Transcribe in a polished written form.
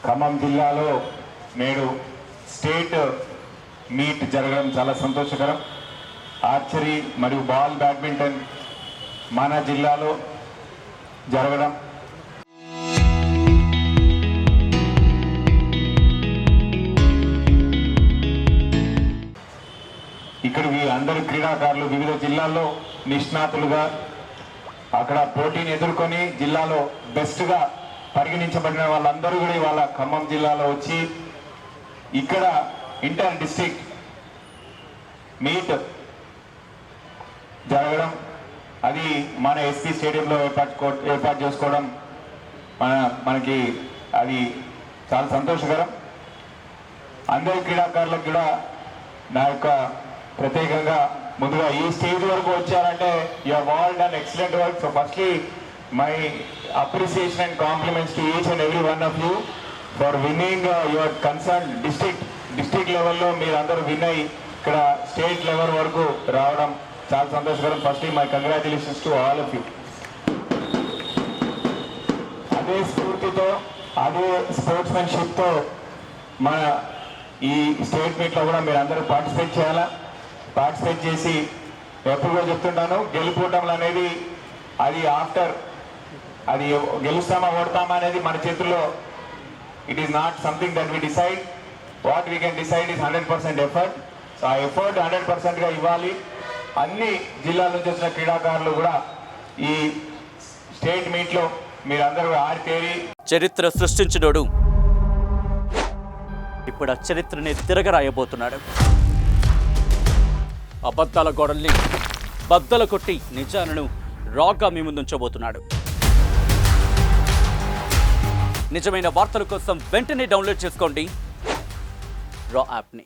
ఖమ్మం జిల్లాలో నేడు state meet జరగడం చాలా సంతోషకరం. ఆర్చరీ మరియు బాల్ బ్యాడ్మింటన్ మన జిల్లాలో జరగడం ఇక్కడికి అందరు క్రీడాకారులు వివిధ జిల్లాల్లో నిష్ణాతులుగా అక్కడ పోటీని ఎదుర్కొని జిల్లాలో బెస్ట్గా పరిగణించబడిన వాళ్ళందరూ కూడా ఇవాళ ఖమ్మం జిల్లాలో వచ్చి ఇక్కడ ఇంటర్ డిస్ట్రిక్ట్ మీట్ జరగడం, అది మన ఎస్పీ స్టేడియంలో ఏర్పాటు చేసుకోవడం మనకి అది చాలా సంతోషకరం. అందరి క్రీడాకారులకు కూడా నా యొక్క ప్రత్యేకంగా ముందుగా ఈ స్టేజ్ వరకు వచ్చారంటే you have all done excellent work. So firstly my appreciation and compliments to each and every one of you for winning your concern district లెవెల్లో మీరు అందరూ విన్ అయ్యి ఇక్కడ స్టేట్ లెవెల్ వరకు రావడం చాలా సంతోషకరం. Firstly my congratulations to all of you. అదే స్ఫూర్తితో అదే స్పోర్ట్స్మెన్షిప్తో మన ఈ స్టేట్ మీట్లో కూడా మీరు అందరూ పార్టిసిపేట్ చేయాలా. పార్టిసిపేట్ చేసి ఎప్పుడో చెప్తుంటాను, గెలుపోవటంలు అనేది అది ఆఫ్టర్, అది గెలుస్తామా ఓడతామా అనేది మన చేతుల్లో. It is not something that we decide. What we can decide is 100% effort. So ఆ ఎఫర్ట్ 100%గా ఇవ్వాలి. అన్ని జిల్లాల నుంచి వచ్చిన క్రీడాకారులు కూడా ఈ స్టేట్ మీట్లో మీరందరూ ఆడితేరి చరిత్ర సృష్టించినోడు ఇప్పుడు ఆ చరిత్రని తిరగరాయబోతున్నాడు. అబద్ధాల గోడల్ని బద్దలు కొట్టి నిజాలను రాగా మీ ముందుంచబోతున్నాడు. నిజమైన వార్తల కోసం వెంటనే డౌన్లోడ్ చేసుకోండి రా యాప్ని.